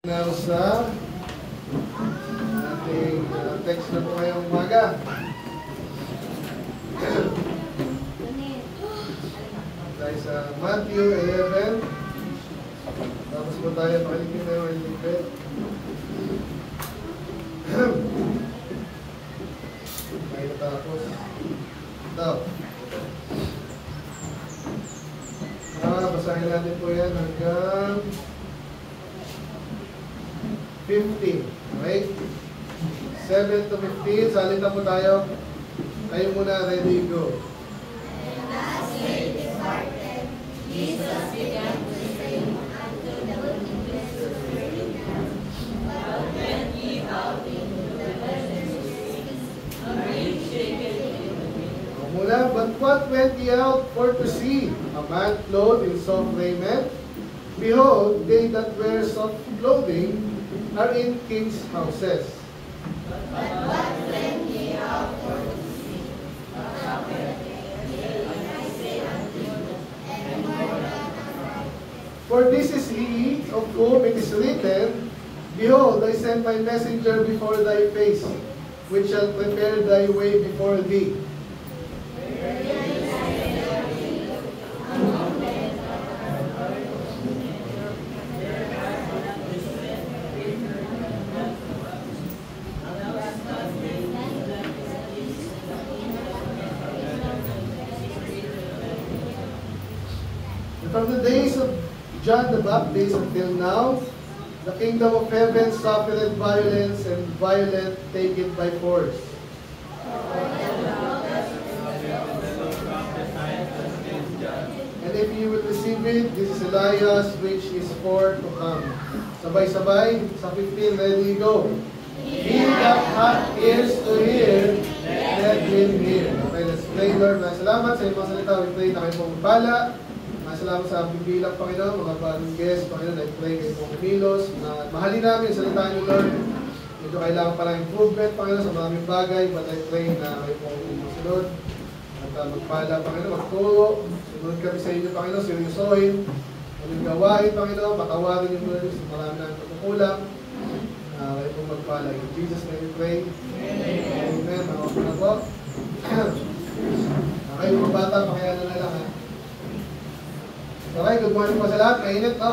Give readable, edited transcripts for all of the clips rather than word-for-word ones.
Now sa ating text na po ngayong umaga. Tayo sa Matthew 11. Tapos po tayo pakiligin na yung ilipit. Tayo natapos. Ito. Basahin natin po yan hanggang 15. Okay? 7 to 15. Salita po tayo. Kayo muna. Ready, go. And as they departed, Jesus began to say unto the multitudes concerning them, but when ye out into the wilderness, a great shaking in the wind. Mula, but what went ye out for to see? A man clothed in soft raiment? Behold, they that wear soft clothing are in kings' houses. But what went ye out for to see? A prophet. And I say unto you, and more than a prophet. For this is he of whom it is written, Behold, I send my messenger before thy face, which shall prepare thy way before thee. From the days of John the Baptist until now, the kingdom of heaven suffered violence, and violent take it by force. And if you will receive it, this is Elias, which is for to come. Sabay-sabay, sa 15, ready, go. He that hath ears to hear, let him hear. Okay, let's pray, Lord. Salamat sa iyong mga salita. We pray na kayo pong bala. Salamat sa bibilang, Panginoon, mga bagong guests, Panginoon, I pray kayo pong kumilos. Mahalin namin, salitaan niyo, Lord. Ito kailangan parang improvement, Panginoon, sa maraming bagay, but I pray na kayo pong sumunod. At magpala, Panginoon, magturo. Sunod kami sa inyo, Panginoon, seryosohin. Anong gawain, Panginoon, patawarin niyo, Lord, sa marami namin pagkukulang. Kayo pong magpala. In Jesus' name we pray. Amen. Ako na po. Kayo mga bata, pakiyalan na lang, ha? Okay, good morning po sa lahat. Mainit, no?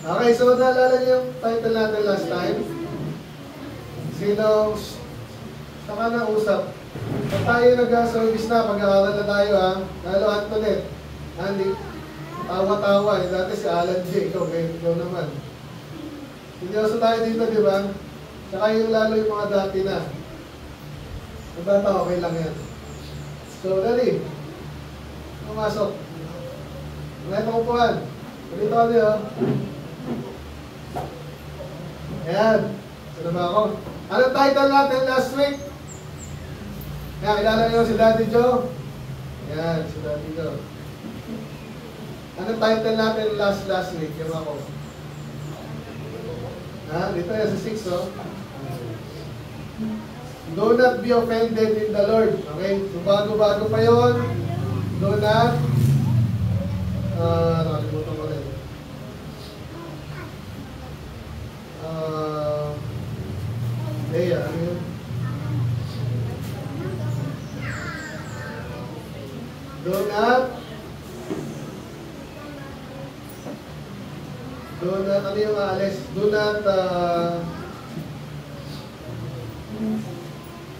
Okay, so naalala niyo yung title natin last time? Sino saka na usap? Pag tayo nag-service na, pag-aaral na tayo, ha? Lalo Antoinette, Andy, tawa-tawa. Dati si Alan J. Ikaw naman. Seryoso tayo dito, di ba? Saka yung lalo yung mga dati na. Bata, okay lang yan. So, ready? Pumasok. Ngayon mo upuan. Dito ka niyo. Ayan. Sino ba ako? Anong title natin last week? Ayan, kilala niyo si Daddy Joe? Ayan, si Daddy Joe. Anong title natin last week? Yung ako. Ha? Dito yan sa 6, oh. Do not be offended in the Lord. Okay? So bago-bago pa yun. Do not nakalimutan ko rin. Leia, ano yun? Do not, ano yung alis? Do not,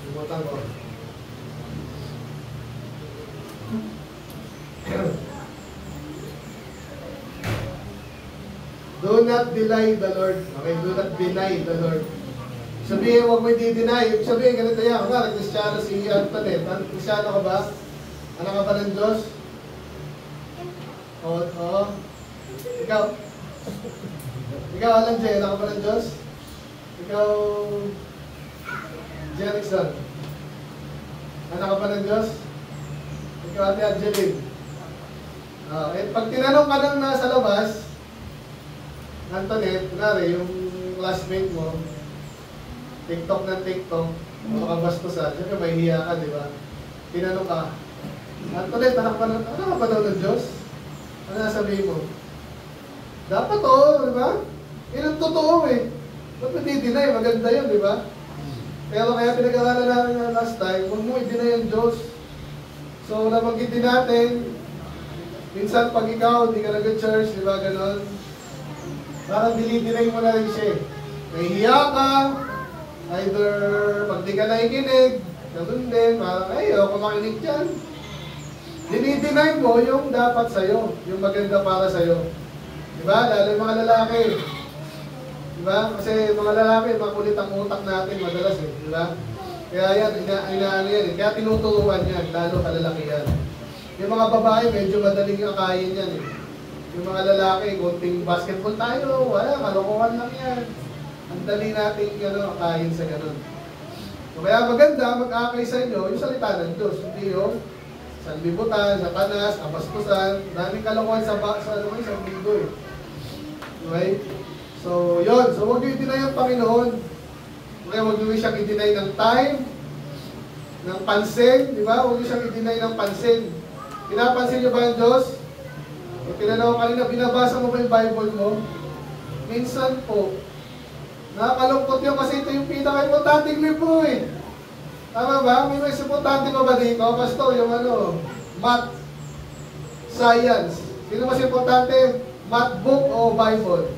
limutan ko. Do not deny the Lord. Okay, do not deny the Lord. Sabihin, huwag mo i-deny. Sabihin, ganito yan. Kung nga, Kristiyano si Antoinette. Kristiyano ka ba? Anak ka ba ng Diyos? Oo. Ikaw? Ikaw, Alan J. Anak ka ba ng Diyos? Ikaw, Jerickson. Anak ka ba ng Diyos? Ikaw, Ate Angeline. Pag tinanong ka nang nasa labas, Antoinette, kunwari, yung classmate mo, TikTok ng TikTok, makabastusan, siyempre may hiya ka, di ba? Tinanong ka, Antoinette, anak ka ba daw ng Diyos? Ano nasabihin mo? Dapat di ba? yung totoo eh. Ba't mo di-deny? Maganda yun, di ba? Pero kaya pinag-aralan namin na last time, huwag mo i-deny ang Diyos. So, nabanggit din natin, minsan pag ikaw, hindi ka nag-church, di ba, ganon? Parang dinideny mo na rin siya. Nahihiya ka, either pag di ka nakikinig, ganun din, parang, ay, ako makinig dyan. Dinideny mo yung dapat sa'yo, yung maganda para sa'yo. Diba? Lalo yung mga lalaki. Diba? Kasi mga lalaki, makulit ang utak natin madalas eh. Diba? Kaya yan, inaano yan eh. Kaya tinuturuan yan, lalo kalalaki yan. Yung mga babae, medyo madaling akayin yan eh. Yung mga lalaki, kunting basketball tayo, wala, kalokohan lang yan. Ang dali natin akayin sa ganun. So, kaya maganda, mag-akay sa inyo, yung salita ng Diyos. Hindi yung sanlibutan, satanas, kabastusan, daming kalokohan sa mundo eh. Okay? So, yun. So, huwag nyo i-deny ang Panginoon. Okay, huwag nyo siyang i-deny ng time, ng pansin, di ba? Huwag nyo siyang i-deny ng pansin. Pinapansin nyo ba ang Diyos? Kung tinanong ko kanina, binabasa mo ba yung Bible mo? Minsan po, nakakalungkot yun kasi ito yung pinaka-importanting libro eh. Tama ba? May mas importante pa ba dito? Pastor, yung math, science. Sino mas importante? Math book o Bible?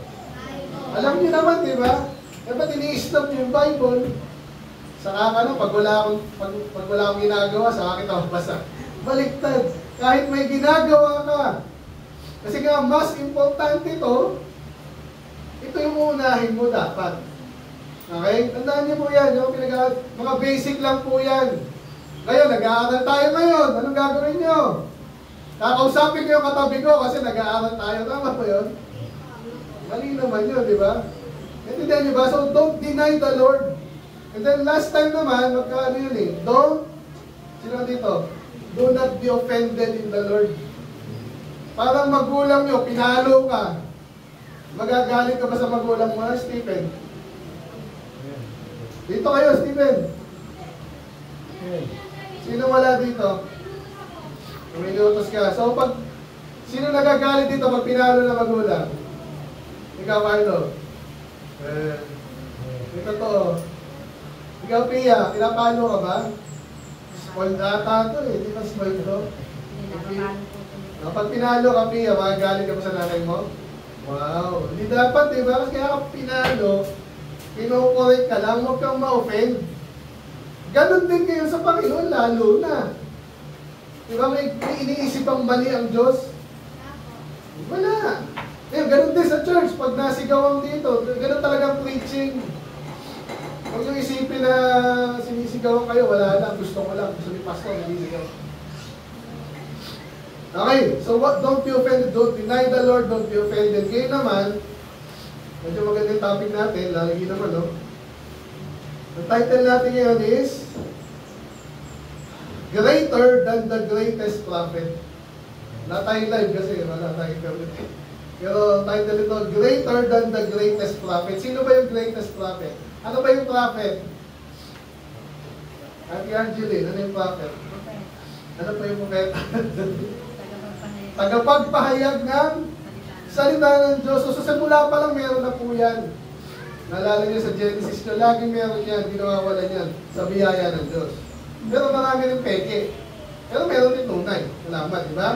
Alam niyo naman, di ba? Eh, ba't ini-stop yung Bible? Saka pag wala akong ginagawa, sa akin ako basa. Baliktad. Kahit may ginagawa ka. Kasi nga, mas importante ito yung uunahin mo dapat. Okay? Tandaan niyo po yan. Yung mga basic lang po yan. Ngayon, nag-aaral tayo ngayon. Anong gagawin niyo? Kakausapin ko yung katabi ko kasi nag-aaral tayo. Tama po yun? Mali naman yun, di ba? Intindihan niyo ba? So, don't deny the Lord. And then, last time naman, magkaano yun eh? Sino dito? Do not be offended in the Lord. Parang magulang nyo, pinalo ka. Magagalit ka ba sa magulang mo, Stephen? Dito kayo, Stephen. Sino wala dito? Uminutos ka. So, sino nagagalit dito pag pinalo na magulang? Ikaw, Carlo. Ito to. Ikaw, Pia, pinapalo ka ba? Spoiled ata to eh. Hindi ba spoiled to? Pag pinalo ka, Pia, magagalit ka ba sa nanay mo? Wow. Hindi dapat, di ba? Kasi kaya ka pinalo, kinukorek ka lang, huwag kang ma-offend. Ganon din kayo sa Panginoon, lalo na. Di ba may iniisip ang mali ang Diyos? Wala. Eh, ganon din sa church, pag nasigawan dito, ganon talagang preaching. Huwag yung isipin na sinisigawan kayo, wala lang, gusto ko lang, gusto ni pastor, hindi sigaw. Okay, so don't be offended, don't deny the Lord, don't be offended. Ngayon naman, medyo maganda yung topic natin, lalagi naman, no? Ang title natin ngayon is Greater than the Greatest Prophet. Wala tayong live kasi, wala tayong gamit. Pero title ito, Greater than the Greatest Prophet. Sino ba yung greatest prophet? Ano ba yung prophet? Ate Angeline, ano yung prophet? Ano pa yung prophet? Tagapagpahayag ng salita ng Diyos. So, sa simula pa lang meron na po yan. Naalala niyo sa Genesis nyo, laging meron yan, hindi nawawalan yan sa biyaya ng Diyos. Pero marami rin peke. Pero meron din tunay. Salamat, di ba?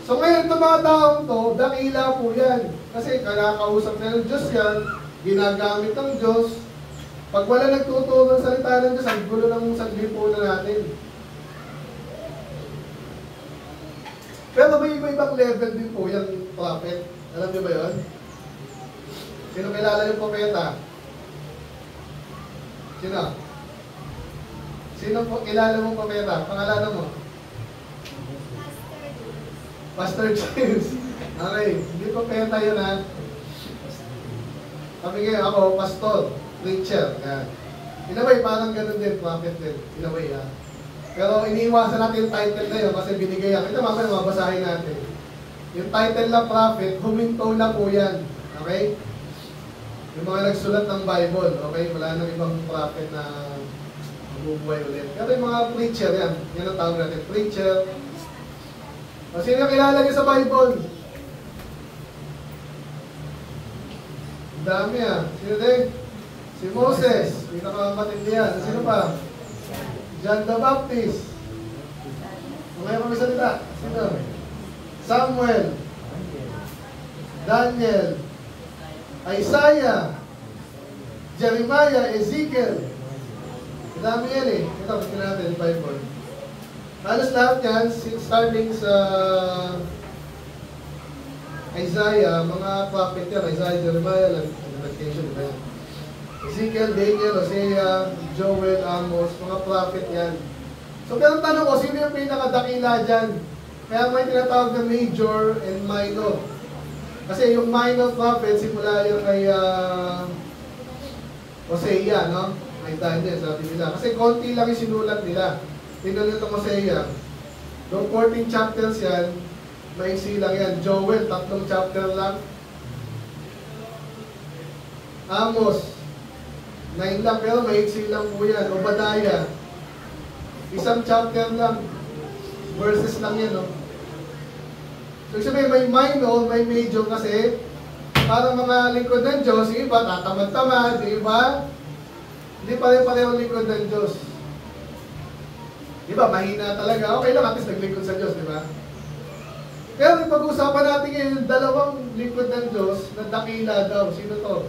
So ngayon, itong mga taong to, dakila po yan. Kasi kinakausap na ng Diyos yan, ginagamit ng Diyos. Pag wala nagtuturo ng salita ng Diyos, ang gulo ng saglipunan natin. Pero may iba-ibang level din po yung prophet. Alam niyo ba yun? Sino kilala yung propeta? Sino? Sino po kilala mong propeta? Pangalanan mo? Pastor James. Okay, hindi propeta yun ha. Kami ngayon ako, pastor, preacher. Yan. In a way, parang ganun din, prophet din. In a way ha. Pero iniiwasan natin yung title na yun kasi binigay yan. Ito mamaya mabasahin natin. Yung title na prophet, huminto na po yan. Okay? Yung mga nagsulat ng Bible, okay? Wala nang ibang prophet na mabubuhay ulit. Pero yung mga preacher yan. Yan ang tawag natin. Preacher. O sino kilala niyo sa Bible? Dami ah. Sino din? Si Moses. Pinakamatindi yan. Sino pa? John the Baptist. Mamaya kami salita. Sino? Samuel. Daniel. Isaiah. Jeremiah. Ezekiel. Dami yan eh. Ito, tingnan natin yung Bible. Halos lahat yan, starting sa Isaiah, mga prophet yan. Isaiah, Jeremiah, Lamentation, diba yan? Ezekiel, Daniel, Hosea, Joel, Amos, mga prophet yan. So, pero tanong ko, sino yung pinakadakila dyan? Kaya may tinatawag na major and minor. Kasi yung minor prophet, simula yung kay Hosea, no? May Daniel, sabi nila. Kasi konti lang yung sinulat nila. Tingnan nyo itong Hosea. Noong 14 chapters yan, maiksi lang yan. Joel, 3 chapter lang. Amos, 9 lang, pero maiksi lang po yan. Obadiah, 1 chapter lang. Verses lang yan, no? So, sabihin, may minor, may major kasi parang mga lingkod ng Diyos, yung iba, tatamad-tamad, yung iba, hindi pare-pareho lingkod ng Diyos. Diba, mahina talaga. Okay lang, at least naglingkod sa Diyos, di ba? Kaya pag-usapan natin ngayon, yung dalawang lingkod ng Diyos na dakila daw. Sino to?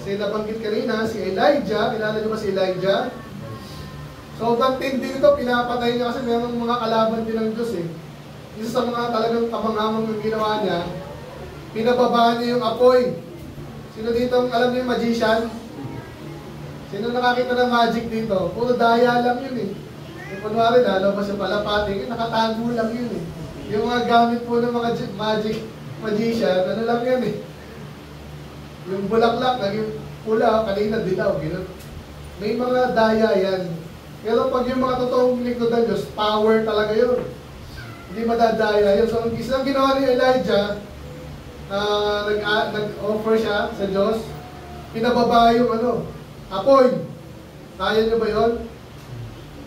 Si nabanggit kanina, si Elijah. Kilala niyo ba si Elijah? Sobrang tindi nito, pinapatay niya kasi mayroong mga kalaban din ng Diyos eh. Isa sa mga talagang kamanghamang yung ginawa niya, pinababaan niya yung apoy. Sino dito, alam niyo yung magician? Sino nakakita ng magic dito? Puro daya lang yun eh. Yung kunwari, lalabas yung palapating, nakatago lang yun eh. Yung mga gamit po ng mga magic magician, ano lang yan eh. Yung bulaklak, naging pula, kanina dilaw, gano'n. May mga daya yan. Pero pag yung mga totoong lingkod ng Diyos, power talaga yun. Hindi madadaya yun. So, ang isang ginawa ni Elijah, nag-offer siya sa Diyos, pinababa yung apoy. Kaya nyo ba yun?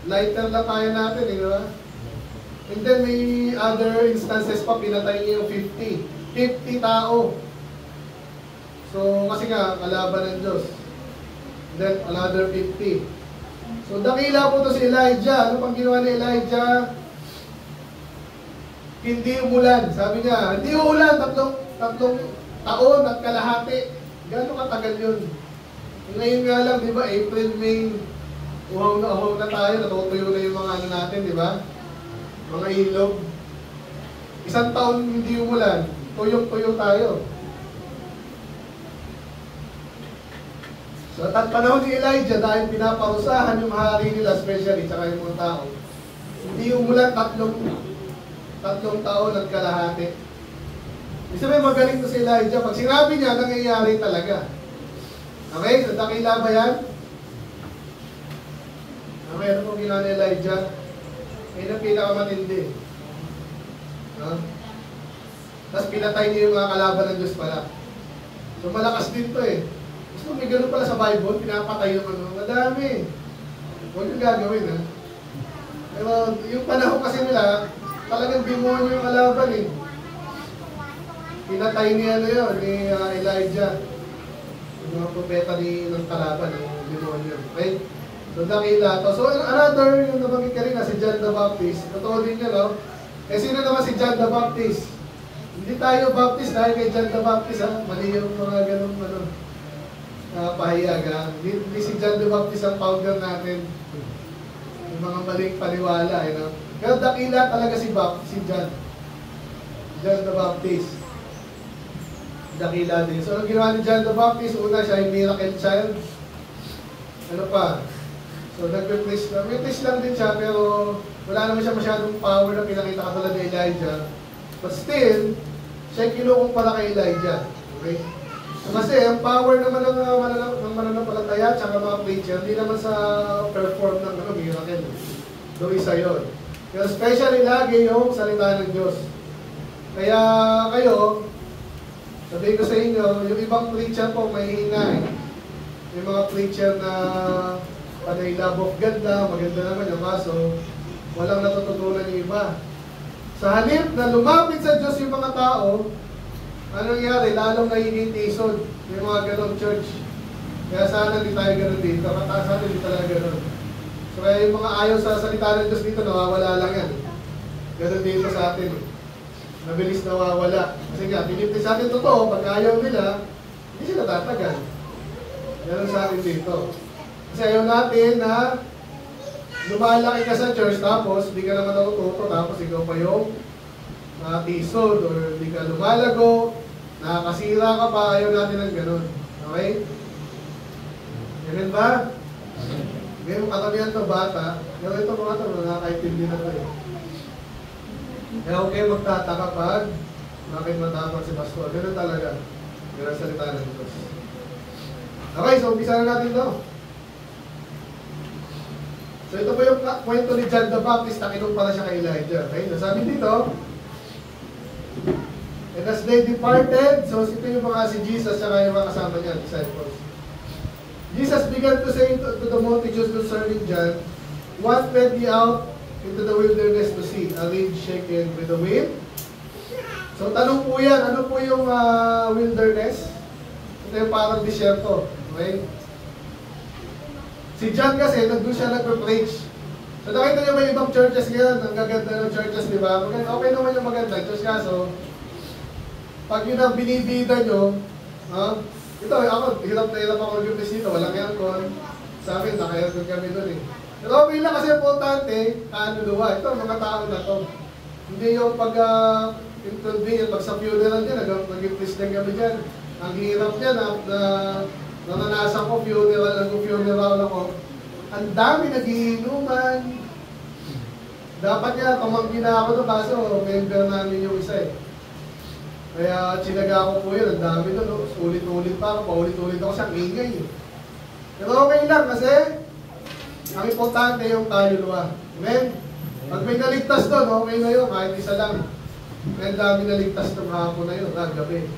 Lighter lang kaya natin, di ba? And then may other instances pa, pinatay niya yung 50 tao. So, kasi nga, kalaban ng Diyos. Then, another 50. So, dakila po to si Elijah. Ano pang ginawa ni Elijah? Hindi umulan. Sabi niya, hindi umulan. Tatlong taon at kalahati. Gano'ng katagal yun? Ngayon nga lang, di ba, April, May, uhaw na tayo, natutuyo na yung mga natin, di ba? Mga ilog. 1 taon hindi umulan, tuyong-tuyo tayo. So, at panahon ni Elijah, dahil pinaparusahan yung hari nila, especially, tsaka yung mga tao, hindi umulan 3 taon at kalahati. Isa may magaling to si Elijah. Pag sinabi niya, nangyayari talaga. Okay? So, dakila ba yan? Okay, ano pong ginawa ni Elijah? Yan ang pinakamatindi. No? Tapos pinatay niya yung mga kalaban ng Diyos pala. So, malakas din to eh. Gusto may ganun pala sa Bible, pinapatay yung madami. Huwag yung gagawin ha. Pero yung panahon kasi nila, talagang demonyo yung kalaban eh. Pinatay niya ni Elijah. Yung mga propeta ng kalaban, yung demonyo. Okay? So, dakila to. So, another, yung nabanggit ka rin si John the Baptist. Totoo din yun, no? Eh, sino naman si John the Baptist? Hindi tayo Baptist dahil kay John the Baptist, ha? Mali yung mga ganun, pahayag, ha? Hindi si John the Baptist ang founder natin. Yung mga maling paniwala, no? Pero dakila talaga si John. John the Baptist. Dakila din. So, ang ginawa ni John the Baptist, una siya yung miracle child. Ano pa? So, nag-preach lang. May preach lang din siya, pero wala naman siya masyadong power na pinakita katulad ni Elijah. But still, siya kinukumpara kay Elijah. Okay? So, kasi ang power naman ng mananampalataya at mga preacher, hindi naman sa perform ng miracle. Doon isa yun. Pero especially lagi yung salita ng Diyos. Kaya kayo, sabihin ko sa inyo, yung ibang preacher po may hina eh. Yung mga preacher na panay love of God na, maganda naman yung kaso, walang natututunan yung iba. Sa halip na lumapit sa Diyos yung mga tao, Ano nangyari? Lalong nagiging tisod. Yung mga ganong church. Kaya sana hindi tayo ganon dito. Sana hindi talaga ganon. So kaya yung mga ayaw sa salita ng Diyos dito, nawawala lang yan. Ganon dito sa atin. Mabilis nawawala. Kasi nga, pinipin sa atin totoo, pag ayaw nila, hindi sila tatagal. Ganon sa atin dito. Kasi ayaw natin na lumalaki ka sa church, tapos hindi ka naman natututo, tapos ikaw pa yung tisod, or hindi ka lumalago, nakakasira ka pa, ayaw natin ng ganon. Okay? Ganun ba? Ngayon, katabihan ito bata, pero ito mga ito, nakakaintindi na ito eh. Kaya huwag kayo magtataka pag bakit matapang si Pastor. Ganun talaga. Ganun salita ng Diyos. Okay, so umpisa na natin ito. So ito po yung kwento ni John the Baptist na kinumpara siya kay Elijah. Okay, so sabi dito, and as they departed, so ito yung mga si Jesus at yung mga kasama niya, disciples. Jesus began to say to the multitudes concerning John, "What led ye out into the wilderness to see? A reed shaken with the wind?" So tanong po yan, ano po yung wilderness? Ito yung parang disyerto. Okay? Si John kasi, nandun siya nagpe-preach. So nakita niyo may ibang churches ngayon, ang gaganda ng churches, di ba? Okay naman yung maganda church, kaso pag yun ang binibida nyo, ito, ako, hirap na hirap ako mag-umpis dito, walang aircon. Sa amin, naka-aircon kami doon eh. Pero okay lang kasi importante, kanuluwa. Ito, mga tao na to. Hindi yung pag-inconvenient, pag sa funeral dyan, nag-umpis din kami dyan. Ang hirap niya na naranasan ko, funeral ako. Ang dami nagiinuman. Dapat nga, tumanggi na ako doon, kaso member namin yung isa eh. Kaya tsinaga ko po yun, ang dami doon, ulit-ulit pa ako, paulit-ulit ako sa ingay. Pero okay lang kasi, ang importante yung kaluluwa. Amen? Pag may naligtas doon, okay na yun, kahit isa lang. May dami naligtas ng hapon na yun, gabi.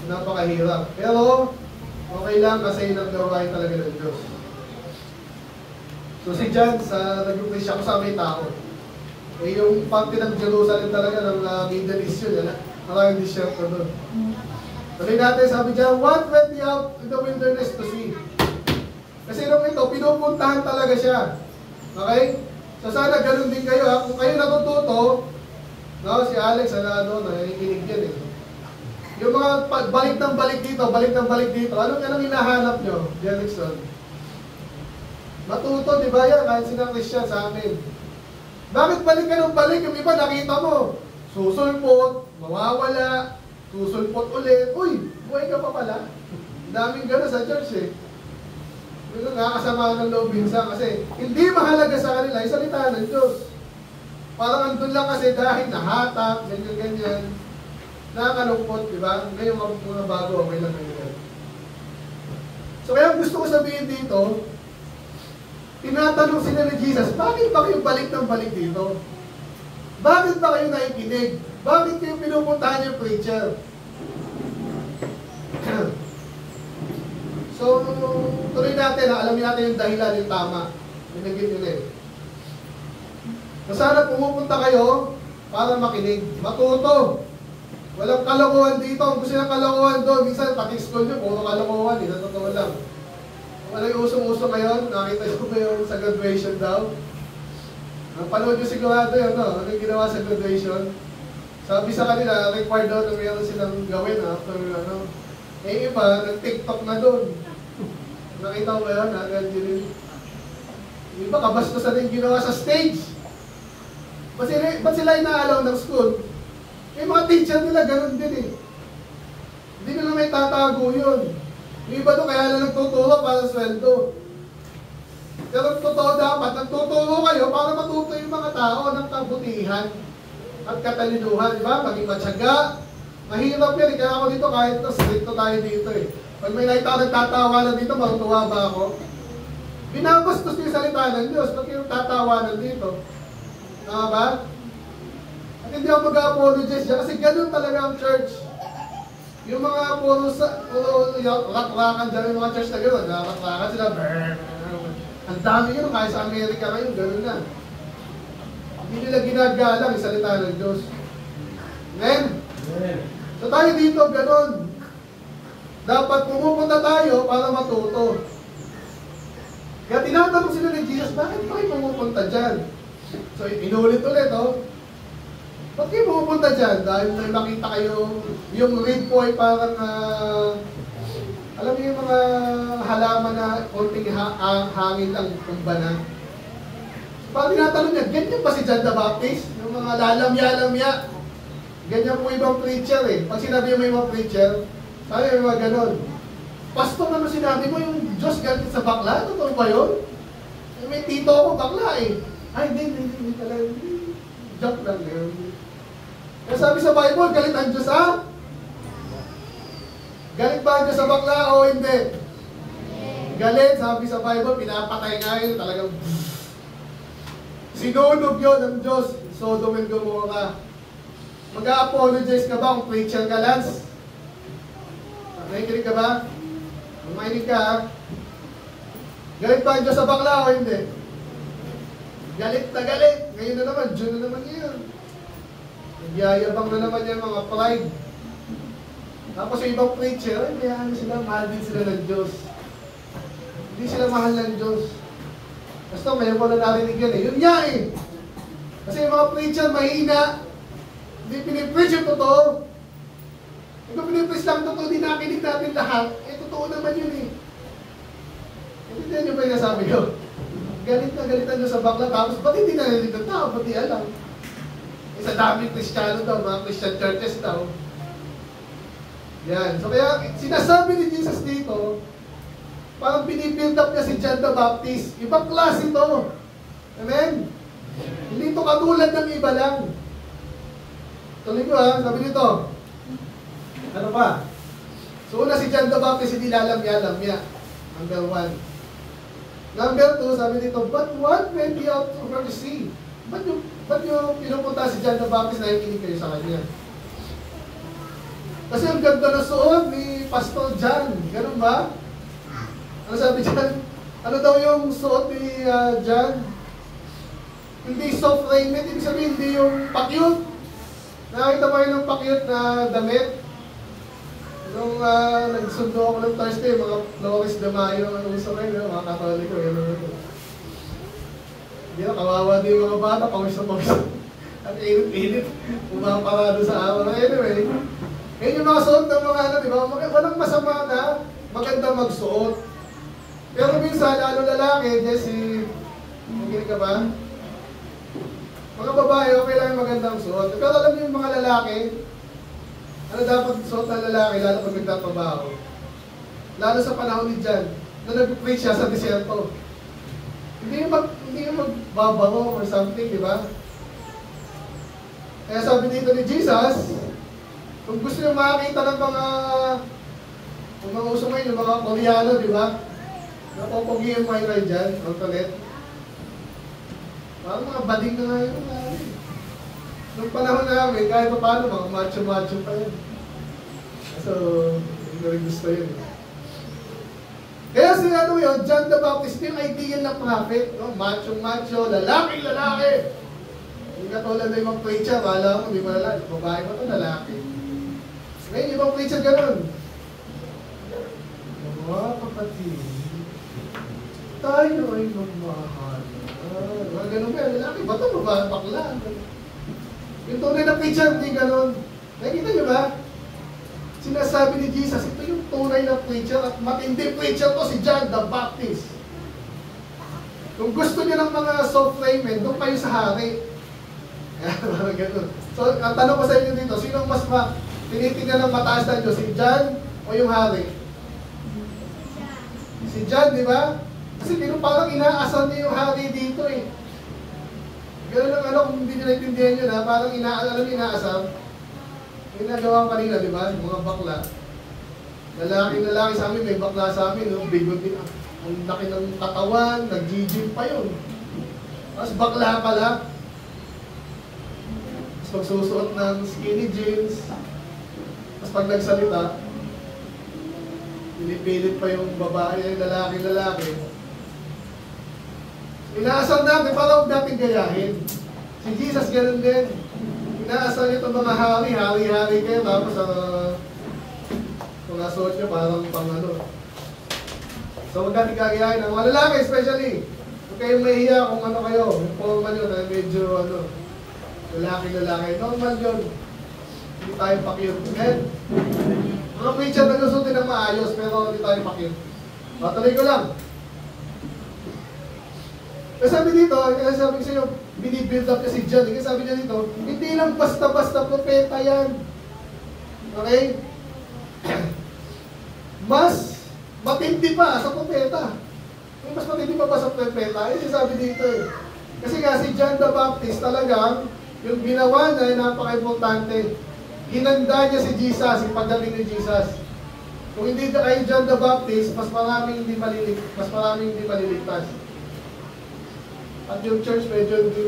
Napakahirap. Pero, okay lang kasi yun ang gawain talaga ng Diyos. So si John, nag-preach ako sa may tao. Eh yung parte ng Jerusalem talaga ng Middle East yun, maraming disyerto doon. Sabi natin, sabi dyan, "What went ye out in the wilderness to see?" Kasi nung ito, pinupuntahan talaga siya. Okay? So sana ganun din kayo ha. Kung kayo natututo, no, si Alex, nakikinig yan eh. Yung mga balik ng balik dito, anong hinahanap nyo, Jerickson? Matuto, di ba yan? Kahit sila Christian sa amin. Bakit balik ka ng balik? Yung iba nakita mo, susulpot, mawawala, susulpot ulit. Uy, buhay ka pa pala. Daming gano'n sa church eh. Nakakasama ng loob minsan kasi hindi mahalaga sa kanila yung salita ng Diyos. Parang andun lang kasi dahil nahatak, ganyan-ganyan. Nakakalungkot, di ba? Ngayon mga bago, okay lang ngayon. So kaya gusto ko sabihin dito, tinatanong sila ni Jesus, bakit ba kayo balik ng balik dito? Bakit ba kayo nakikinig? Bakit kayo pinupuntahan yung preacher? So, tuloy natin, alamin natin yung dahilan, yung tama. Binigyan nyo na eh. So sana pumupunta kayo para makinig, matuto. Walang kalokohan dito. Kung gusto ng kalokohan doon, minsan pati school nyo, puro kalokohan, na totoo lang. Wala yung usong-uso ngayon, nakita nyo ba yung sa graduation daw? Panood nyo sigurado yun, no? Ano yung ginawa sa graduation? Sabi sa kanila, required daw na mayroon silang gawin after ano. Eh iba, nag-TikTok na doon. Nakita mo ba yun? Iba, kabastusan yung ginawa sa stage. Ba't sila inaalaw ng school? Yung mga teacher nila, ganun din eh. Hindi nila may tatago yun. Yung iba doon, kaya lang nagtuturo para sweldo. Pero totoo dapat, nagtuturo kayo para matuto yung mga tao ng kabutihan at katalinuhan, di ba? Maging matyaga. Mahirap yan eh. Kaya ako dito, kahit na stricto tayo dito eh. Pag may nakita ako nagtatawanan dito, matutuwa ba ako? Binabastos yung salita ng Diyos. Pag yung tatawanan dito. Tama ba? At hindi ako mag-apologize dyan kasi ganun talaga ang church. Yung mga puro rak-rakan dyan, yung mga church na gano'n, rak-rakan sila, ang dami yun, kahit sa Amerika ngayon, gano'n na. Hindi nila ginagalang yung salita ng Diyos. Amen? Amen. So So tayo dito, ganun. Dapat pumupunta tayo para matuto. Kaya tinatanong sila ni Jesus, bakit pa kayo pumupunta dyan? So inulit-ulit, oh. Ba't kayo pumupunta dyan? Dahil may makita kayo, yung reed po ay parang, alam niyo yung mga halaman na konting hangin ang kumbana. Parang tinatanong niya, ganyan ba si John the Baptist? Yung mga lalamya-lamya. Ganyan po ibang preacher eh. Pag sinabi mo yung mga preacher, sabi yung mga ganon. Pastor, ano sinabi mo yung Diyos galit sa bakla? Totoo ba yun? May tito ako bakla eh. Ay, hindi talaga. Joke lang yun. Kaya sabi sa Bible, galit ang Diyos ha? Galit ba ang Diyos sa bakla o hindi? Galit, sabi sa Bible, pinapatay nga yun. Talagang sinunog yun ng Diyos. Sodom and Gomorrah. Mag-a-apologize ka ba kung preacher ka, Lance? Nakikinig ka ba? Makinig ka, ha? Galit ba ang Diyos sa bakla o hindi? Galit na galit. Ngayon na naman, June na naman yun. Nagyayabang na naman yan mga pride. Tapos yung ibang preacher, ay, kaya sila, mahal din sila ng Diyos. Hindi sila mahal ng Diyos. Basta ngayon ko na narinig yan eh. Yun nga eh. Kasi yung mga preacher mahina. Hindi pinipreach yung totoo. Kung pinipreach lang totoo, di nakinig natin lahat. Eh, totoo naman yun eh. Hindi nyo ba yung nasabi ko? Galit na galitan nyo sa bakla. Tapos, ba't hindi narinig ng tao? Ba't di alam? Eh, sa daming Kristiyano daw, mga Christian churches daw. Yan. So, kaya, sinasabi ni Jesus dito, parang pinibuild up niya si John the Baptist. Ibang klase ito. Amen? Hindi ito katulad ng iba lang. Tuloy ko ha, sabi nito. Ano pa? So una si John the Baptist, hindi lalamya-lamya. Number 1. Number 2, sabi dito, but what went he out over the sea? Ba't yung pinupunta si John the Baptist na nakikinig kayo sa kanya? Kasi ang ganda na suot ni Pastor John. Ganun ba? Ano sabi dyan? Ano daw yung suot ni John? Hindi soft raiment, ibig sabihin hindi yung pakyut. Nakakita mo yun ng pakyut na damit? Nung nagsundo ako ng Thursday, mga Flores de Mayo ang uso kayo, mga Katoliko, yun naman ito. Hindi na, kawawa din yung mga bata, pawis na pawis. At init-init, pumaparado sa araw. Anyway, ngayon yung mga suot ng mga ano, di ba? Walang masama na maganda magsuot. Pero minsan, lalo lalaki, Jesse, makinig ka ba? Mga babae, okay lang yung magandang suot. Pero alam niyo yung mga lalaki, ano dapat suot ng lalaki, lalo pag nagtatrabaho? Lalo sa panahon ni John, na nag-preach siya sa disyerto. Hindi yung magbabaho or something, di ba? Kaya sabi dito ni Jesus, kung gusto niyo makakita ng mga uso ngayon, yung mga Koreano, di ba? Napopogi yung mga kayo dyan, ultralet. Parang mga bading na nga yun. Nung panahon namin, kahit pa paano, mga macho-macho pa yun. So, hindi ko rin gusto yun. Kaya si ano yun, John the Baptist, yung ideal na prophet, no? Macho-macho, lalaki-lalaki. Yung katulad na yung mga preacher, wala mo, hindi mo lalaki. Babae mo ito, lalaki. Ngayon, yung mga preacher ganun. Mga kapatid, tayo ay magmahal. Mga ganun ba, lalaki ba ito? Babae, bakla. Yung tunay na preacher, hindi ganun. Nakikita nyo ba? Sinasabi ni Jesus, ito yung tunay na preacher at matindi preacher to si John the Baptist. Kung gusto niyo ng mga soft raiment, doon kayo sa hari. Parang ganun. So, ang tanong ko sa inyo dito, sino mas tinitingnan ng mataas na Diyos? Si John o yung hari? Si John, di ba? Kasi parang inaasal niya yung hari dito eh. Ganun ang ano, kung hindi nyo naintindihan yun ha, parang inaasal. Ginagawa kanina, di ba? Mga bakla. Lalaki sa amin, may bakla sa amin, no? Bigot din. Ang laki ng katawan, nag-gym pa yun. Tapos bakla pala. Tapos magsusuot ng skinny jeans. Tapos pag nagsalita, pinipilit pa yung babae, lalaki. Inaasal natin, para huwag natin gayahin. Si Jesus ganun din. inaasal nyo itong mga hari kayo, tapos mga suot nyo parang pang ano. So huwag natin kagayahin. Ang mga lalaki especially, huwag kayong mahiya kung ano kayo, yung formal nyo na medyo ano, lalaki. Normal yun. Hindi tayo pakyut. Amen? Mga preacher na gusto din ng maayos, pero hindi tayo pakyut. Patuloy ko lang. Kasi sabi dito, kasi sabi ko sa inyo, binibuild up niya si John. Kasi sabi niya dito, hindi lang basta-basta propeta yan. Okay? Mas matindi pa sa propeta. Mas matindi pa sa propeta. Yung sabi dito eh. Kasi nga si John the Baptist talagang yung ginawa niya ay napaka-importante. Hinanda niya si Jesus, yung pagdating ni Jesus. Kung hindi kay John the Baptist, mas maraming hindi maliligtas. At yung church medyo hindi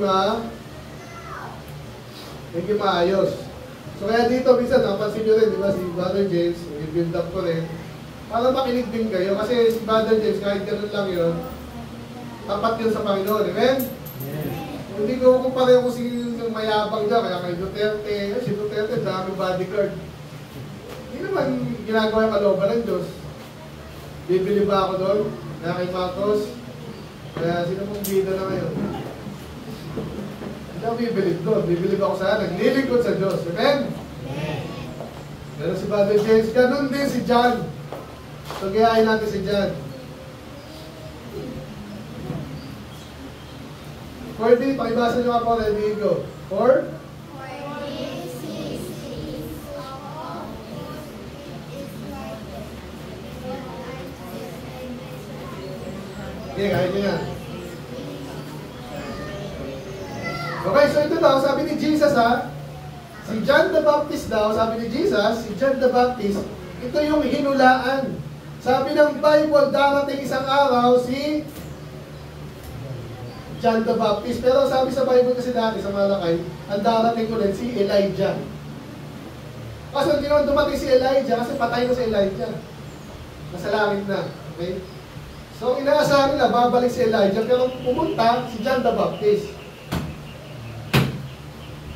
maayos. So kaya dito, minsan, napansin nyo rin, di ba, si Brother James, i-build up ko rin, para makinig din kayo. Kasi si Brother James, kahit ganun lang yun, tapat yun sa Panginoon. Amen? Yes. Hindi ko kumpare ko si mayabang dyan, kaya kay Duterte, si Duterte, daming bodyguard. Hindi naman ginagawa yung kalooban ng Diyos. Bibili ba ako doon? Kaya kay Marcos, kaya sino pong bida na ngayon? Hindi ako bibilib doon. Bibilib ako sa naglilingkod sa Diyos. Amen? Ganun si Brother James. Ganun din si John. So, gayahin natin si John. 40, pakibasa nyo ako. Ready, go. 4? Okay, kahit nyo yan. Okay, so ito daw, sabi ni Jesus si John the Baptist daw, sabi ni Jesus, si John the Baptist, ito yung hinulaan. Sabi ng Bible, darating isang araw si John the Baptist. Pero sabi sa Bible kasi dati, sa Malakay, ang darating ko rin si Elijah. Kasi hindi naman dumating si Elijah kasi patay na si Elijah. Nasa langit na. Okay? So, inaasahan nila, babalik si Elijah, pero pumunta si John the Baptist.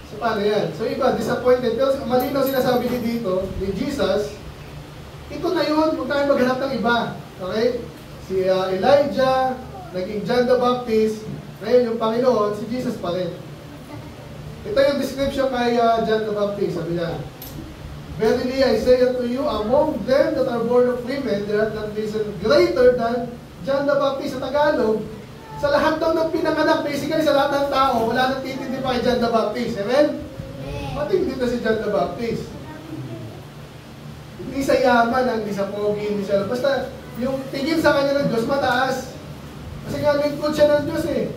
So, paano yan? So, iba, disappointed. Pero malinaw sinasabi ni dito, ni Jesus, ito na yun, huwag tayo maghanap ng iba. Okay? Si Elijah, naging John the Baptist, ngayon yung Panginoon, si Jesus pa rin. Ito yung description kay John the Baptist, sabi niya, Verily I say unto you, among them that are born of women, there are not risen greater than John the Baptist. Sa Tagalog, sa lahat daw ng pinanganak, basically sa lahat ng tao, wala nang titindi pa kay John the Baptist. Amen? Matindi na si John the Baptist. Hindi sa yaman, hindi sa pogi, hindi sa... Basta, yung tingin sa kanya ng Diyos, mataas. Kasi nga, lingkod siya ng Diyos eh.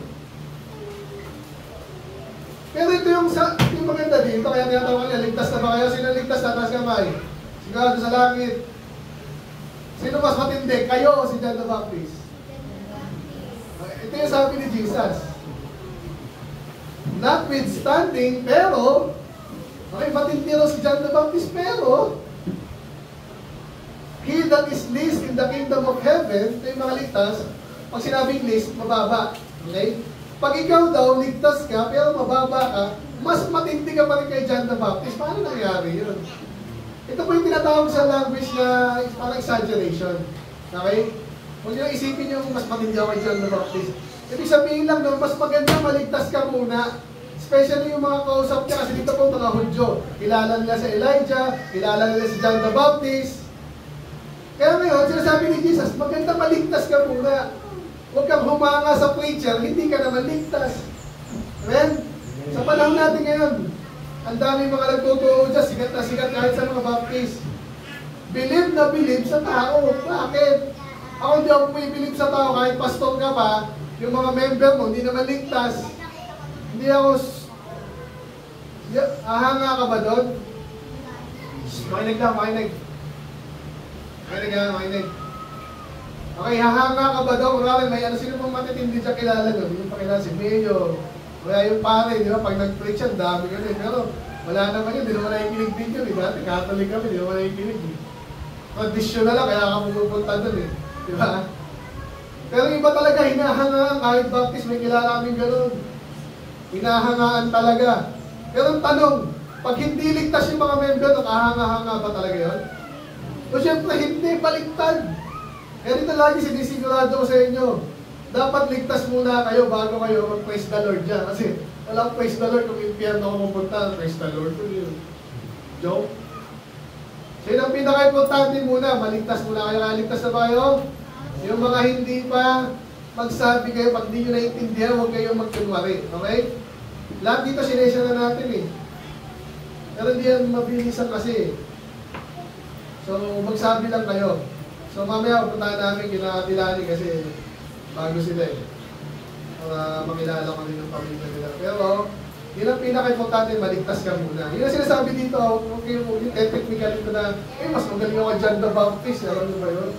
Pero ito yung maganda dito, kaya tinatawag niya, ligtas na ba kayo? Sino ligtas na? Taas kamay. Sigurado sa langit. Sino mas matindi? Kayo o si John the Baptist? Ito yung sabi ni Jesus. Notwithstanding, pero, okay, matindi raw si John the Baptist, pero, he that is least in the kingdom of heaven, ito yung mga ligtas, pag sinabing least, mababa. Okay? Pag ikaw daw, ligtas ka, pero mababa ka, mas matindi ka pa rin kay John the Baptist. Paano nangyari yun? Ito po yung tinatawag sa language na parang exaggeration. Okay? Huwag nyo isipin yung mas matindi ako kay John the Baptist. Ibig sabihin lang doon, mas maganda maligtas ka muna. Especially yung mga kausap niya, kasi dito po mga Hudyo. Kilala nila si Elijah, kilala nila si John the Baptist. Kaya ngayon, sinasabi ni Jesus, maganda maligtas ka muna. Huwag kang humanga sa preacher, hindi ka naman ligtas. Amen? Sa panahon natin ngayon, ang daming mga nagtuturo dyan, sikat na sikat kahit sa mga Baptist. Believe na believe sa tao. Bakit? Ako hindi ako pumibilib sa tao, kahit pastor ka pa, yung mga member mo, hindi naman ligtas. Hindi ako... Ahanga ka ba doon? Makinig lang, makinig. Makinig. Okay, hahanga ka ba daw? Marami, may ano, sino pong matitindi dyan kilala doon? Yung pakilala si Mayo. Kaya yung pare, di ba? Pag nag-preach yan, dami ka rin. Pero wala naman yun, di naman nakikinig din yun. Dati Catholic kami, di naman nakikinig. Tradisyon na lang, kaya ka pupunta doon eh. Di ba? Pero iba talaga, hinahangaan. Kahit Baptist, may kilala kaming gano'n. Hinahangaan talaga. Pero ang tanong, Pag hindi ligtas yung mga member, nakahanga-hanga ba talaga yun? O syempre, hindi, baliktad. Kaya dito lagi sinisigurado ko sa inyo, dapat ligtas muna kayo bago kayo mag-praise the Lord dyan. Kasi walang praise the Lord kung impyerno ako pupunta, praise the Lord ko yun. Joke? So yun ang pinaka-importante muna, maligtas muna kayo. Kaligtas na ba kayo? Yung mga hindi pa magsabi kayo, pag di nyo naiintindihan, huwag kayong magkunwari. Okay? Lahat dito sinesya na natin eh. Pero hindi yan mabilisan kasi. So magsabi lang kayo. So mamaya pupuntahan namin kina Tilani kasi bago sila eh. Para makilala kami ng pamilya nila. Pero yun ang pinaka-importante, maligtas ka muna. Yun ang sinasabi dito, okay mo, yung technical ko na, mas magaling ako John the Baptist, alam mo ba yun?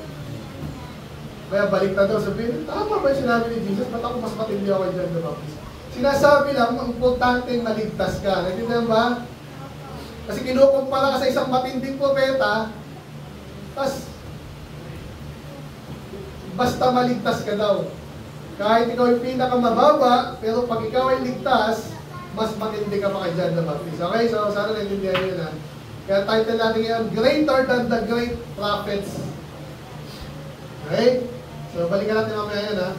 Kaya balik na daw, sabihin, tama ba yung sinabi ni Jesus? Ba't ako mas matindi ako kay John the Baptist? Sinasabi lang, ang importante maligtas ka. Naintindihan ba? Kasi kinukumpara ka sa isang matinding propeta, tas basta maligtas ka daw. Kahit ikaw yung pinakamababa, pero pag ikaw ay ligtas, mas matindi ka pa kay John the Baptist. Okay? So, sana naintindihan nyo na. Kaya title natin ngayon, Greater than the Great Prophets. Okay? So, balikan natin mamaya yan, ha?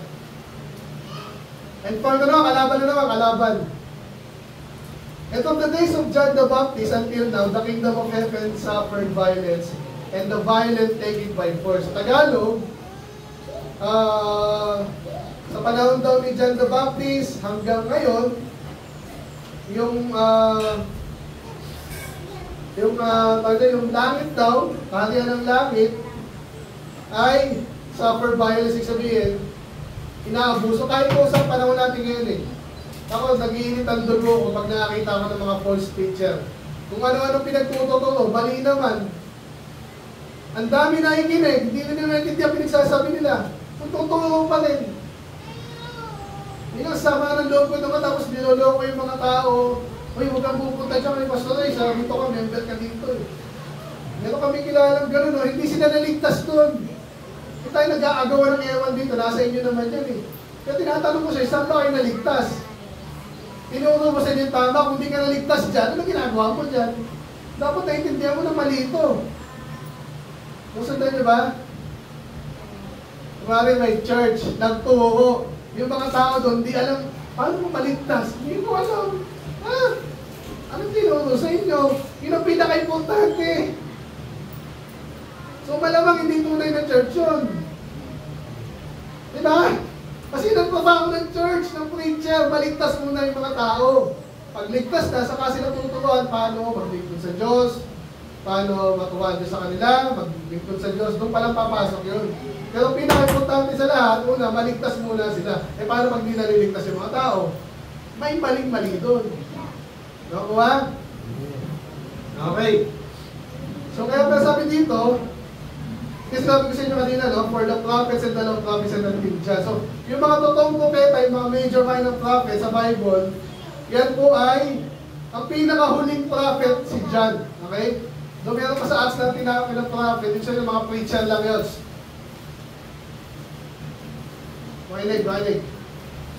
And for kalaban na naman, kalaban. And from the days of John the Baptist until now, the kingdom of heaven suffered violence, and the violent take it by force. Sa Tagalog, sa panahon daw ni John the Baptist, hanggang ngayon, yung langit daw, kaharian ng langit, ay suffer violence, sabihin, inaabuso. Kahit po sa panahon natin ngayon eh. Ako, nag-iinit ang dugo ko pag nakakita ko ng mga false teacher. Kung ano-ano pinagtuturo, mali naman. Ang dami nakikinig, hindi nila naintindihan pinagsasabi nila. Kung tuturo pa rin. Yun ang sama ng loob ko naman, tapos niloloko yung mga tao. Uy, huwag kang pupunta dyan kay Pastor Ray, sabi ko ka, member ka dito eh. Meron kami kilalang gano'n, no? Hindi sila naligtas doon. Hindi tayo nag-aagawa ng ewan dito, nasa inyo naman yan eh. Kaya tinatanong ko sa'yo, saan ba kayo naligtas? Tinuro mo sa inyo yung tama, kung di ka naligtas dyan, ano ginagawa mo dyan? Dapat naiintindihan mo na mali ito. Nasundan niyo ba? Kumari may church, nagturo. Yung mga tao doon, di alam, paano mo maligtas? Hindi ko alam. Anong tinuro sa inyo? Yun ang pinaka-importante. So malamang hindi tunay na church yun. Diba? Kasi nagpabaho ng church, ng preacher, maligtas muna yung mga tao. Pag ligtas na, saka sila tuturuan paano maglingkod sa Diyos, paano matuwa Diyos sa kanila, maglingkod sa Diyos, doon palang papasok yun. Pero pinaka-importante sa lahat, una, maligtas muna sila. Eh paano pag di naliligtas yung mga tao? May maling-mali doon. Nakuha? Okay. So kaya pa sabi dito, kasi sabi ko sa inyo kanina, no? For the prophets and the non-prophets and the teachers. So, yung mga totoong propeta, yung mga major minor prophets sa Bible, yan po ay ang pinakahuling prophet si John. Okay? So, meron pa sa Acts na tinawag ng prophet, yung mga preacher lang yun. Makinig.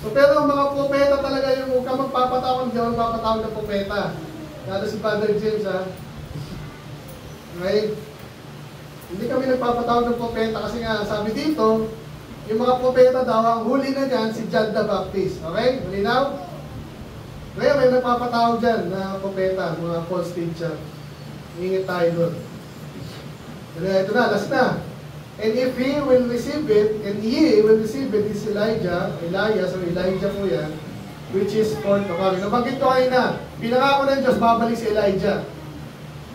So, pero ang mga propeta talaga yung huwag ka magpapatawag, hindi ako magpapatawag ng propeta. Lalo si Father James, ha? Okay? Hindi kami nagpapatawag ng propeta kasi nga sabi dito, yung mga propeta daw, ang huli na dyan, si John the Baptist. Okay? Malinaw? Ngayon may nagpapatawag dyan na propeta, mga false teacher. Ingit tayo doon. Ito na, last na. And if he will receive it, and ye will receive it, is Elias, or Elijah po yan, which is fourth of coming. Nabanggit ko kayo na, pinangako ng Diyos, babalik si Elijah.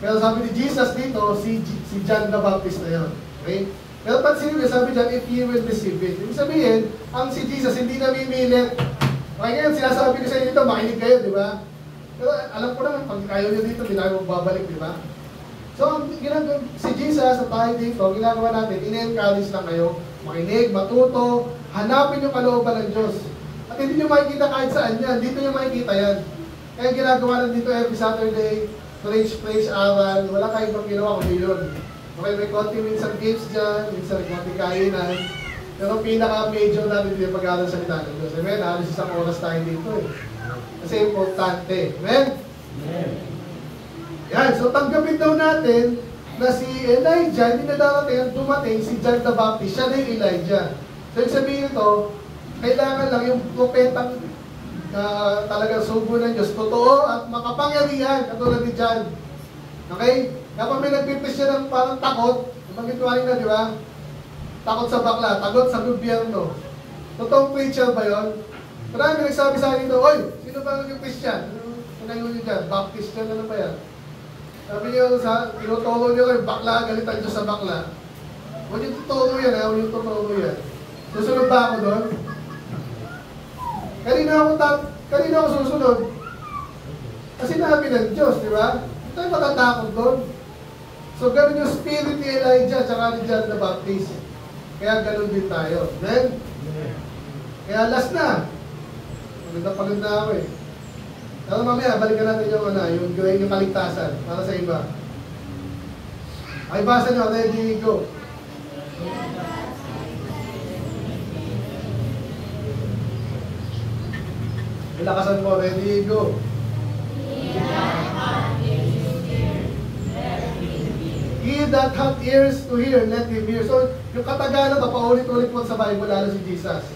Pero sabi ni Jesus dito, si John the Baptist na yun. Okay? Pero pansinin niyo, sabi dyan, if you will receive it. Ibig sabihin, ang si Jesus hindi namimilit. Okay, ngayon, sinasabi ko sa inyo dito, makinig kayo, di ba? Pero alam ko naman, pag kayo nyo dito, hindi na kayo magbabalik, di ba? So, si Jesus, sa tayo dito, ginagawa natin, in-encourage lang kayo, makinig, matuto, hanapin yung kalooban ng Diyos. At hindi nyo makikita kahit saan yan, dito nyo makikita yan. Kaya ginagawa lang dito every Saturday, praise aral, wala kayong ibang ginawa kundi yun. Okay, may konti minsan gifts dyan, minsan konti kainan. Pero pinaka-major natin dito pag-aaral sa salita ng Diyos. Amen? Halos isang oras tayo dito eh. Kasi importante. Amen? Amen. Yan, so tanggapin daw natin na si Elijah, hindi na darating, dumating si John the Baptist, siya na yung Elijah. So yung sabihin ito, kailangan lang yung propetang talagang sugo ng Diyos, totoo at makapangyarihan, katulad ni John. Okay? Kapag may nagpipis siya ng parang takot, magituwain na, di ba? Takot sa bakla, takot sa gobyerno. Totoong preacher ba yun? Marami nagsabi sa akin dito, oy, sino ba naging Christian? Ano nyo dyan? Baptist yan, ano ba yan? Sabi niyo, tinuturo niyo kayo, bakla, galitan Diyos sa bakla. Huwag yung tuturo yan, ha? Huwag yung tuturo yan. Susunod ba ako doon? Kanina ako susunod. Kasi sinabi ng Diyos, di ba? Hindi tayo matatakot doon. So, ganun yung spirit ni Elijah at ni John the Baptist. Kaya ganun din tayo. Amen? Kaya last na. Pagod na ako eh. Pero mamaya, balikan natin yung yung kaligtasan para sa iba. Ay, basa nyo. Ready, go. Ilakasan mo. Ready, go. He that hath ears to hear, let him hear. So, yung Katagalan, paulit-ulit po sa Bible, lalo si Jesus.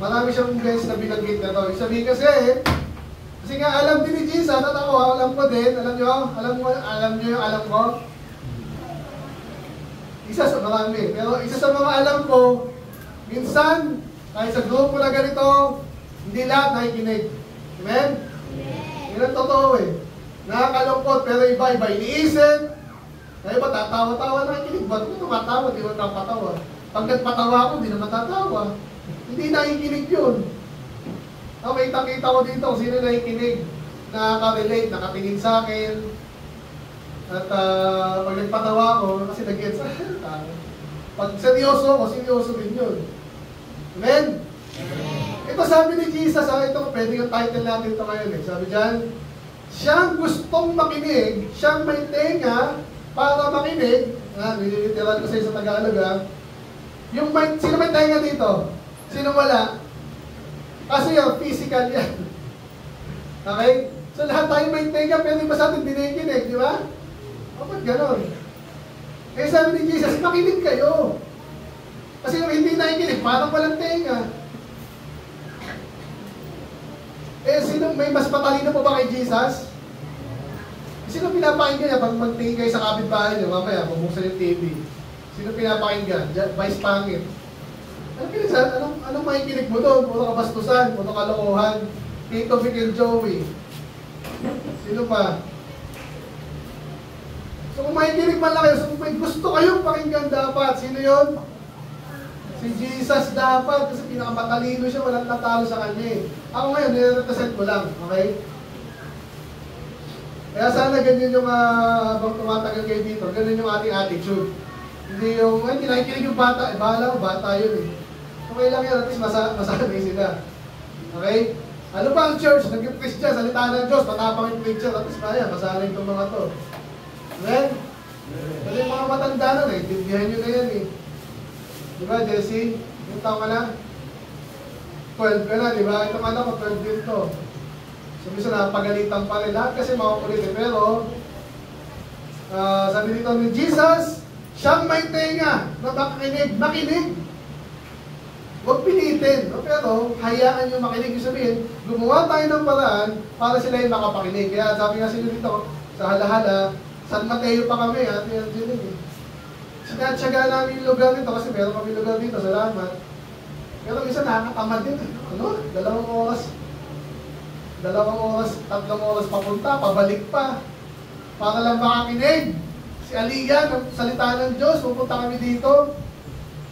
Marami siyang guys na binanggit na ito. Sabihin kasi nga alam din ni Jesus, at ako, alam ko din, alam nyo yung alam ko. Marami. Pero isa sa mga alam ko, minsan, kahit sa grupo na ganito, hindi lahat nakikinig. Amen? Yan ang totoo eh. Nakakalungkot, pero iba-iba iniisip. Kaya ba, tatawa-tawa nakikinig? Ba't ko tumatawa? Di ba tapatawa? Pag nagpatawa ako, di naman tatawa. Hindi nakikinig yun. Okay, kita ko dito kung sino nakikinig, nakaka-relate, nakatingin sa akin. At pag nagpatawa ako, kasi nag-get sa pag seryoso ako, seryoso din yun. Amen? Ito sabi ni Jesus, ito pwede yung title natin ito ngayon eh. Sabi dyan, siyang gustong makinig, siyang may tenga para makinig, nililiteral ko sa iyo sa Tagalog sino may tenga dito? Sino wala? Kasi yung physical yan. Okay? So lahat tayo may tenga, pwede ba sa atin dinikinig, di ba? O ba't ganon? Kaya sabi ni Jesus, makinig kayo. Kasi yung hindi nakikinig, parang walang tenga. Sino may mas matalino po ba kay Jesus? Sino pinapakinggan niya pag magtingin kayo sa kapitbahay niyo, mamaya, bubuksan yung TV? Sino pinapakinggan? Vice Pangit. Anong makikinig mo doon? Puro kabastusan, puro kalokohan. Tito Vic and Joey. Sino pa? So kung makikinig man lang kayo, so kung may gusto kayong pakinggan dapat, sino yon? Si Jesus dapat, kasi pinakamatalino siya, walang tatalo sa kanya eh. Ako ngayon, nire-represent ko lang, okay? Kaya sana ganyan yung habang tumatagal kayo dito, ganyan yung ating attitude. Hindi yung, hindi nakikinig yung bata, bahala mo, bata yun eh. Okay lang yan, at least masanay sila. Okay? Ano ba ang church? Nag-Christian, salita ng Diyos, matapang yung preacher, at least maya, masanay itong mga to. Amen? Kasi yung mga matanda na, naiintindihan nyo na yan eh. Diba, Jesse? Yung taon ka na? 12 ka na, diba? Itong anak ko, 12 din to. So, minsan napagalitan pa rin. Lahat kasi makukulit eh. Pero, sabi dito ni Jesus, siyang may tenga na makinig. Huwag pilitin. No? Pero, hayaan nyo makinig. Yung sabihin, gumawa tayo ng paraan para sila yung makapakinig. Kaya sabi nga sila dito, sa halahala, San Mateo pa kami, Ate Angeline eh. Sinatsaga namin yung lugar nito kasi meron kami lugar dito, salamat. Pero minsan nakakatamad din. Ano? 2 oras. 2 oras, 3 oras papunta, pabalik pa. Para lang makakinig. Si Aliyah, ng salita ng Diyos, pupunta kami dito.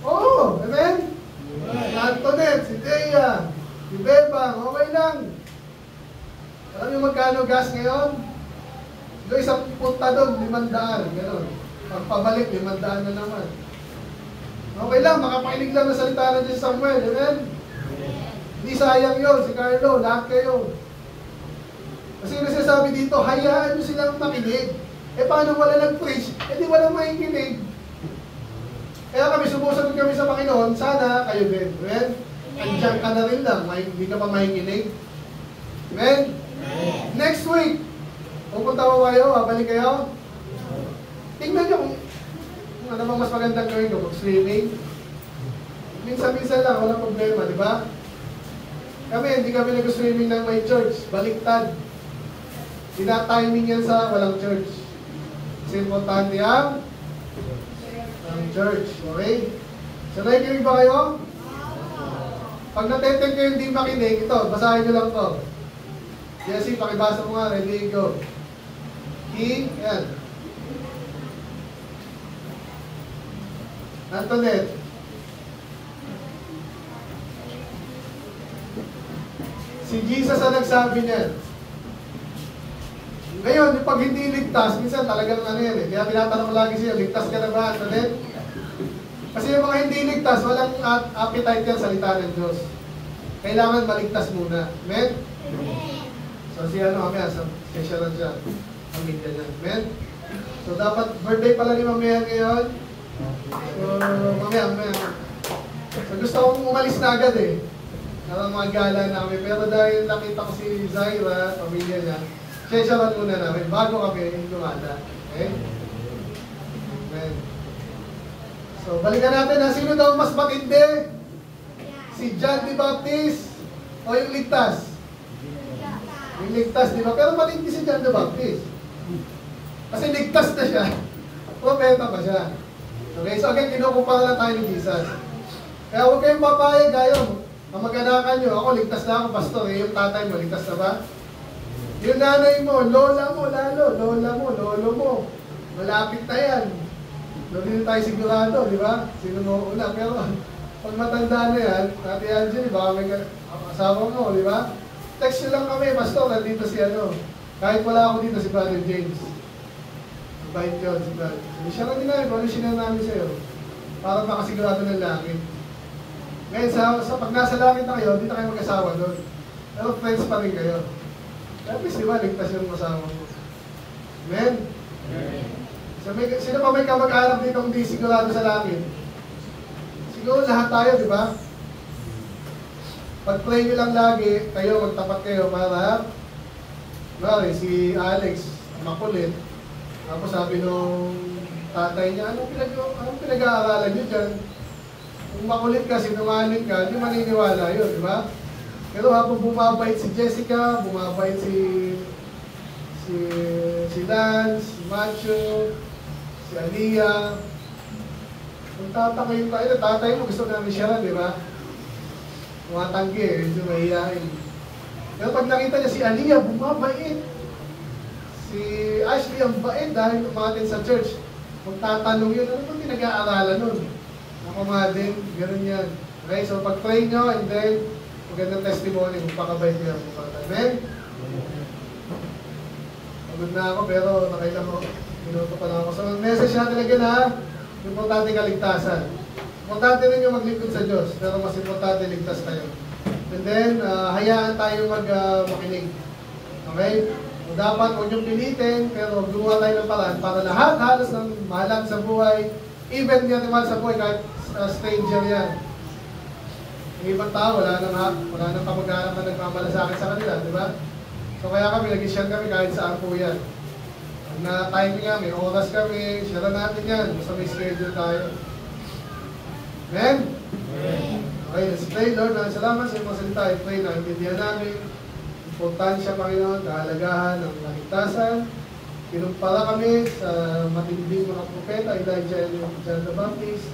Oo, amen? Si Antoinette, si Thea, si Bebang, okay lang. Alam niyo magkano gas ngayon? Doon isang punta doon, 500, gano'n. Pagpabalik, 500 na naman. Okay lang, makapakinig lang na salita ng Diyos Samuel, amen? Hindi sayang yun, si Carlo, lahat kayo. Kasi yung nasasabi dito, hayaan nyo silang makinig. Paano wala nag-preach? Di walang makikinig. Kaya kami, sumusunod kami sa Panginoon, sana kayo din. Amen? Andiyan ka na rin lang, hindi ka pa makikinig. Amen? Next week, Pupunta mo kayo, babalik kayo. Tingnan nyo kung ano bang mas magandang gawin ko, mag-swimming. Minsan-minsan lang, walang problema, di ba? Kami, hindi kami nag-swimming ng may church, baliktad. Tina-timing yan sa walang church. Kasi importante ang church, okay? So, nakikinig ba kayo? Pag nateteng kayo hindi makinig, ito, basahin nyo lang to. Jesse, pakibasa mo nga, ready, go. Yan. Antoinette. Si Jesus ang nagsabi niyan. Ngayon, yung pag hindi ligtas, minsan talagang ano yan eh. Kaya tinatanong ko lagi siya, ligtas ka na ba, Antoinette? Kasi yung mga hindi ligtas, walang appetite yan salita ng Diyos. Kailangan maligtas muna. Amen? So si ano kami, special lang siya. Pamilya niya. Amen? So dapat birthday pala ni Mamaya ngayon. So mamaya. So gusto kong umalis na agad eh. Parang mga gala namin. Pero dahil nakita ko si Zaira, pamilya niya, specialan muna namin bago kami lumada. Okay? Amen. So balikan natin ha. Sino daw mas matindi? Si John the Baptist o yung ligtas? Yung ligtas, di ba? Pero matindi si John the Baptist. Kasi ligtas na siya. Propeta pa siya. Okay, so again, kinukumpara lang tayo ni Jesus. Kaya huwag kayong papayag kayo. Ang mag-anakan nyo, ako ligtas na ako, pastor. Eh, yung tatay mo, ligtas na ba? Yung nanay mo, lola mo, lolo mo. Malapit na yan. Doon tayo sigurado, di ba? Sino mo una, pero pag matanda na yan, Ate Angel, baka may asawa mo, di ba? Text nyo lang kami, pastor, nandito si ano. Kahit wala ako dito, si Brother James. Mabait yun, si Brother. Siya lang din namin, kung ano sinare namin sa'yo. Para makasigurado ng langit. Ngayon, sa pag nasa langit na kayo, hindi na kayo mag-asawa doon. Pero friends pa rin kayo. At least, di ba, ligtas yung asawa mo. Amen? So, sino pa may kamag-anak dito kung di sigurado sa langit? Siguro lahat tayo, di ba? Pag-pray nyo lang lagi, kayo, magtapat kayo para si Alex, makulit. Tapos sabi nung tatay niya, anong pinag-aaralan nyo dyan? Kung makulit ka, sinungaling ka, hindi maniniwala yun, di ba? Pero habang bumabait si Jessica, bumabait si Lance, si Macho, si Aliyah, kung tatakayin tayo, tatay mo gusto namin siya, di ba? Tumatanggi eh, medyo mahihain. Pero pag nakita niya si Aliyah, bumabait. Si Ashley ang bait dahil umatin sa church. Kung tatanong yun, ano ba pinag-aaralan nun? Ako nga din, gano'n yan. Okay, so pag-pray nyo and then magandang testimony kung pakabait niya. Amen? Pagod na ako pero nakailang minuto pa lang ako. So message natin again ha, importante kaligtasan. Importante rin yung maglingkod sa Diyos, pero mas importante ligtas tayo. And then, hayaan tayo makinig. Okay? So, dapat huwag niyong pilitin, pero gumawa tayo ng paraan para lahat halos ng mahalang sa buhay, even yung mahal sa buhay, kahit stranger yan. Yung ibang tao, wala nang kamag-anak na nagmamalasakit sa kanila, di ba? So kaya kami, nag-share kami kahit saan po yan. Pag na-timing nga, may oras kami, share natin yan, basta may schedule tayo. Amen? Okay, let's pray, Lord. Salamat sa iyong salita. I pray na intindihan namin importansya, Panginoon, kahalagahan ng kaligtasan. Kinumpara kami sa matinding mga propeta, Elijah and John the Baptist.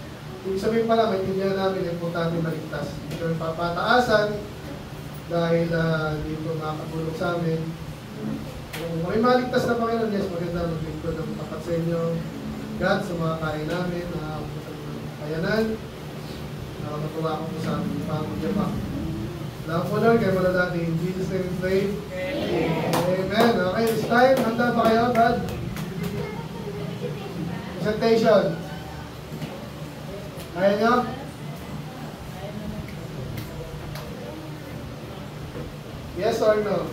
Ibig sabihin pala, maintindihan namin ang importante maligtas. Ito yung papataasan dahil dito makakatulong sa amin. Kung may maligtas na Panginoon, yes, maganda maglingkod ng tapat sa inyo. God, sa mga kain namin, kayanan, matuwa ko po sa amin, pamilya pa. Salamat po Lord, kayo mula natin. In Jesus' name we pray. Amen. Okay, this time, handa pa kayo, Brad? Presentation. Kaya nyo? Yes or no?